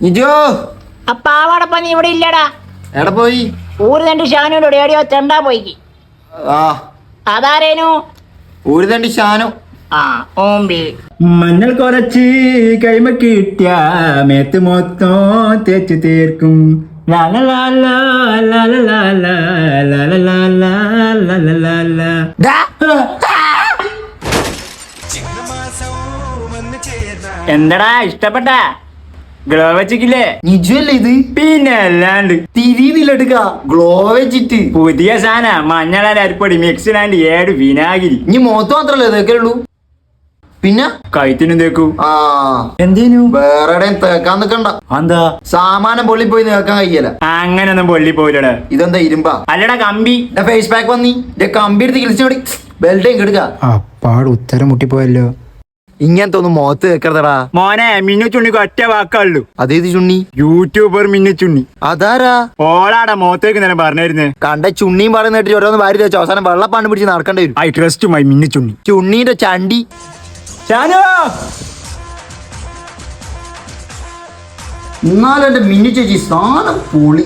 ഇജോ ആ പാവാടപ്പ നീ ഇവിടെ ഇല്ലടാ. എവിടെ പോയി? ഊര് തണ്ടി ഷാനുവിനോട് എവിടെയോ തെണ്ടാ പോയിക്ക്. ആ അതാരേനു? ഒരു തണ്ടി ഷാനു. ആ ഓമ്പി മഞ്ഞൾ കുറച്ച് കൈമ കിട്ടിയ മേത്ത് മൊത്തം തേച്ച് തീർക്കും. എന്തടാ ഇഷ്ടപ്പെട്ട ഗ്ലോ വെച്ചിക്കില്ലേ? നിജല്ലേ ഇത്? പിന്നെ അല്ലാണ്ട് തിരിയുന്നില്ല ഗ്ലോ വെച്ചിട്ട്. പുതിയ സാധന മഞ്ഞള അരിപ്പൊടി മിക്സിലാണ്ട് 7 വിനാഗിരി. ഇനി മുഖത്ത് മാത്രല്ലേ തേക്കുള്ളൂ, പിന്നെ കഴുത്തിനും തേക്കൂ. ആ എന്തേനു വേറെ എവിടെയും തേക്കാൻ നിക്കണ്ട. എന്താ സാമാനം പൊള്ളി പോയി തേക്കാൻ കഴിയല. അങ്ങനൊന്നും പൊള്ളി പോയില്ലടാ. ഇതെന്താ ഇരുമ്പാ? അല്ലടാ കമ്പി. ഫേസ് പാക്ക് വന്നി കമ്പി എടുത്ത് കിളിച്ചോടി ബെൽറ്റേം കെടുക്ക. അപ്പാട് ഉത്തരം മുട്ടിപ്പോയല്ലോ. ഇങ്ങനത്തെ ഒന്നും മുഖത്ത് വെക്കരുതടാ മോനെ മിന്നു ചുണ്ണിക്ക് ഒറ്റ വാക്കുള്ളൂ. അതേത് ചുണ്ണി? യൂട്യൂബർ മിന്നു ചുണ്ണി. അതാരാ? ഓളാടാ മുഖത്തേക്ക് തന്നെ പറഞ്ഞിരുന്നേ. കണ്ട ചുണ്ണിയും പറയുന്നിട്ട് ഓരോന്ന് വാരി വെച്ചു അവസാനം വെള്ളപ്പാണ്ട് പിടിച്ച് നടക്കേണ്ടി വരും. ഐ ട്രസ്റ്റ് മൈ മിന്നു ചുണ്ണി. ചുണ്ണീന്റെ ചണ്ടി. എന്നാലും എന്റെ മിന്നു ചേച്ചി സാധനം പൊളി.